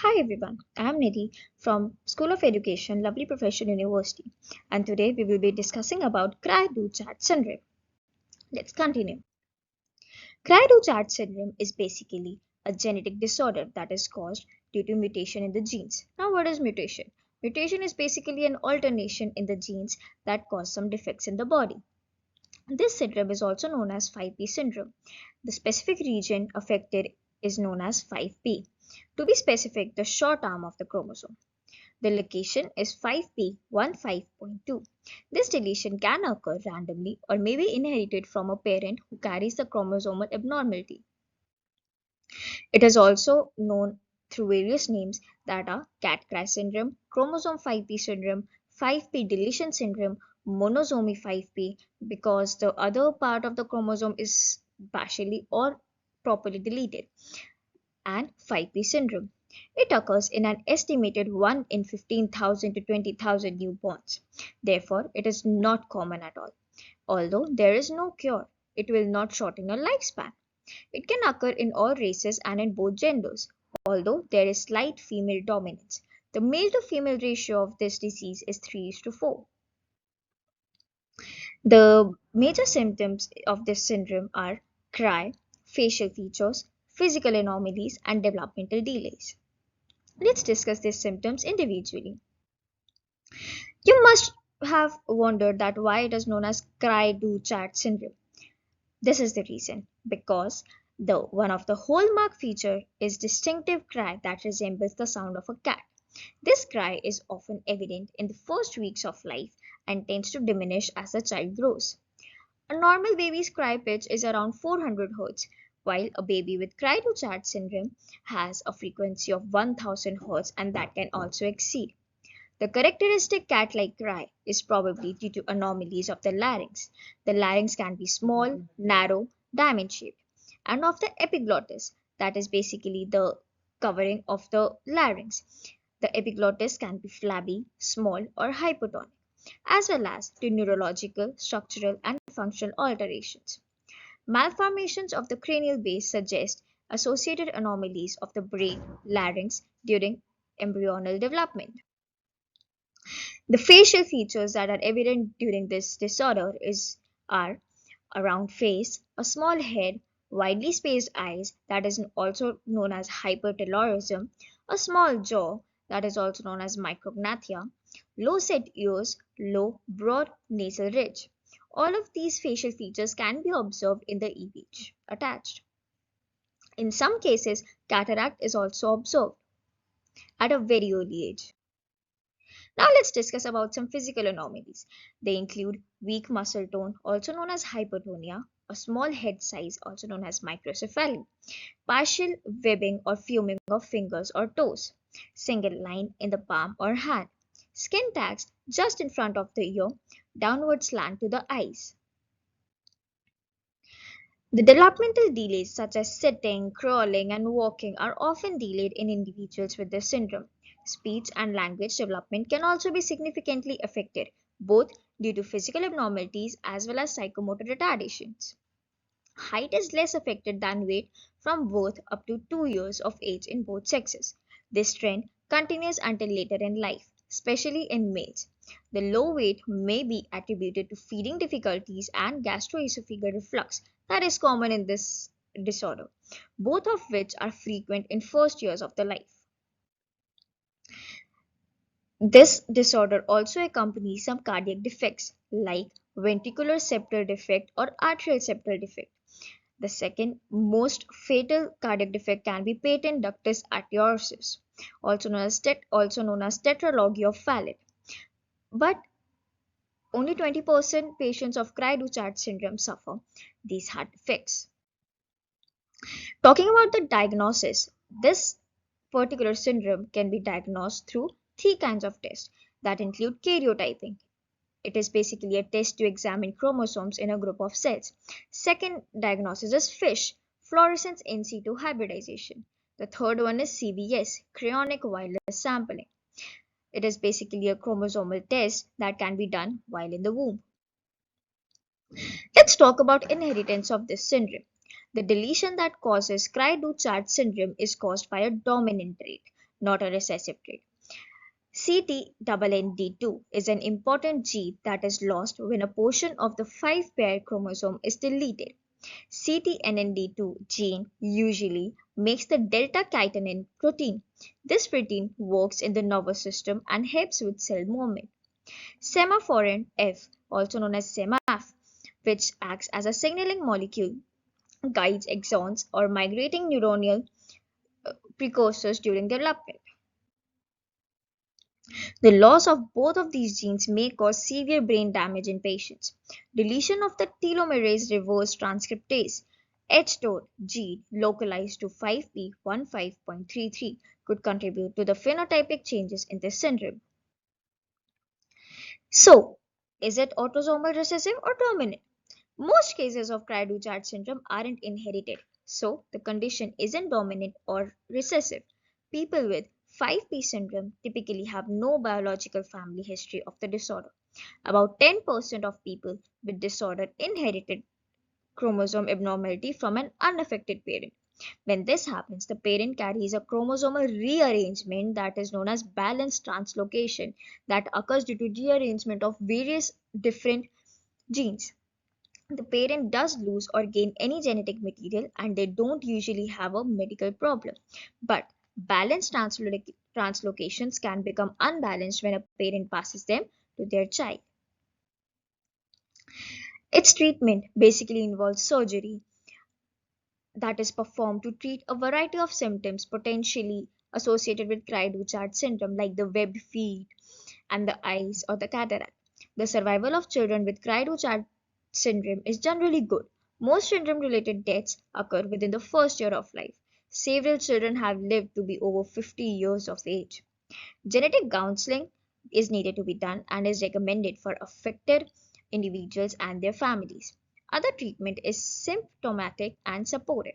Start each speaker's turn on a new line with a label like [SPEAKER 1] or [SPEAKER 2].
[SPEAKER 1] Hi everyone, I am Nidhi from School of Education, Lovely Professional University, and today we will be discussing about Cry-Do-Chat syndrome. Let's continue. Cry-Do-Chat syndrome is basically a genetic disorder that is caused due to mutation in the genes. Now, what is mutation? Mutation is basically an alternation in the genes that cause some defects in the body. This syndrome is also known as 5p syndrome. The specific region affected is known as 5p. To be specific, the short arm of the chromosome. The location is 5p15.2. This deletion can occur randomly or may be inherited from a parent who carries the chromosomal abnormality. It is also known through various names that are cat-cry syndrome, chromosome 5p syndrome, 5p deletion syndrome, monosomy 5p because the other part of the chromosome is partially or properly deleted, and 5p syndrome. It occurs in an estimated 1 in 15,000 to 20,000 newborns. Therefore, it is not common at all. Although there is no cure, it will not shorten your lifespan. It can occur in all races and in both genders, although there is slight female dominance. The male to female ratio of this disease is 3:4. The major symptoms of this syndrome are cry, facial features, physical anomalies, and developmental delays. Let's discuss these symptoms individually. You must have wondered that why it is known as cry-do-chat syndrome. This is the reason because the one of the hallmark feature is distinctive cry that resembles the sound of a cat. This cry is often evident in the first weeks of life and tends to diminish as the child grows. A normal baby's cry pitch is around 400 Hz, while a baby with cry-to-chat syndrome has a frequency of 1000 Hz and that can also exceed. The characteristic cat-like cry is probably due to anomalies of the larynx. The larynx can be small, narrow, diamond-shaped, and of the epiglottis, that is basically the covering of the larynx. The epiglottis can be flabby, small, or hypotonic, as well as to neurological, structural, and functional alterations. Malformations of the cranial base suggest associated anomalies of the brain larynx during embryonal development. The facial features that are evident during this disorder are a round face, a small head, widely spaced eyes that is also known as hypertelorism, a small jaw that is also known as micrognathia, low set ears, low broad nasal ridge. All of these facial features can be observed in the image attached. In some cases, cataract is also observed at a very early age. Now let's discuss about some physical anomalies. They include weak muscle tone, also known as hypotonia, a small head size, also known as microcephaly, partial webbing or fuming of fingers or toes, single line in the palm or hand, skin tags just in front of the ear, downward slant to the eyes. The developmental delays such as sitting, crawling, and walking are often delayed in individuals with this syndrome. Speech and language development can also be significantly affected, both due to physical abnormalities as well as psychomotor retardations. Height is less affected than weight from birth up to 2 years of age in both sexes. This trend continues until later in life, especially in males. The low weight may be attributed to feeding difficulties and gastroesophageal reflux that is common in this disorder, both of which are frequent in first years of the life. This disorder also accompanies some cardiac defects like ventricular septal defect or atrial septal defect. The second most fatal cardiac defect can be patent ductus arteriosus, also known as tetralogy of Fallot. But only 20% patients of Cry-Du-Chat syndrome suffer these heart defects. Talking about the diagnosis, this particular syndrome can be diagnosed through three kinds of tests that include karyotyping. It is basically a test to examine chromosomes in a group of cells. Second diagnosis is FISH, fluorescence in situ hybridization. The third one is CVS, cryonic wireless sampling. It is basically a chromosomal test that can be done while in the womb. Let's talk about inheritance of this syndrome. The deletion that causes Cry-Du-Chat syndrome is caused by a dominant trait. not a recessive trait. CTNND2 is an important gene that is lost when a portion of the 5' chromosome is deleted. CTNND2 gene usually makes the delta chitin protein. This protein works in the nervous system and helps with cell movement. Semaphorin F, also known as SEMAF, which acts as a signaling molecule, guides axons or migrating neuronal precursors during development. The loss of both of these genes may cause severe brain damage in patients. Deletion of the telomerase reverse transcriptase H-DOT gene localized to 5p15.33 could contribute to the phenotypic changes in this syndrome. So, is it autosomal recessive or dominant? Most cases of cry du chat syndrome aren't inherited, so the condition isn't dominant or recessive. People with 5p syndrome typically have no biological family history of the disorder. About 10% of people with disorder inherited chromosome abnormality from an unaffected parent. When this happens, the parent carries a chromosomal rearrangement that is known as balanced translocation that occurs due to rearrangement of various different genes. The parent does lose or gain any genetic material and they don't usually have a medical problem. But balanced translocations can become unbalanced when a parent passes them to their child. Its treatment basically involves surgery that is performed to treat a variety of symptoms potentially associated with cry du chat syndrome, like the webbed feet and the eyes or the cataract. The survival of children with cry du chat syndrome is generally good. Most syndrome related deaths occur within the first year of life. Several children have lived to be over 50 years of age. Genetic counseling is needed to be done and is recommended for affected individuals and their families. Other treatment is symptomatic and supportive.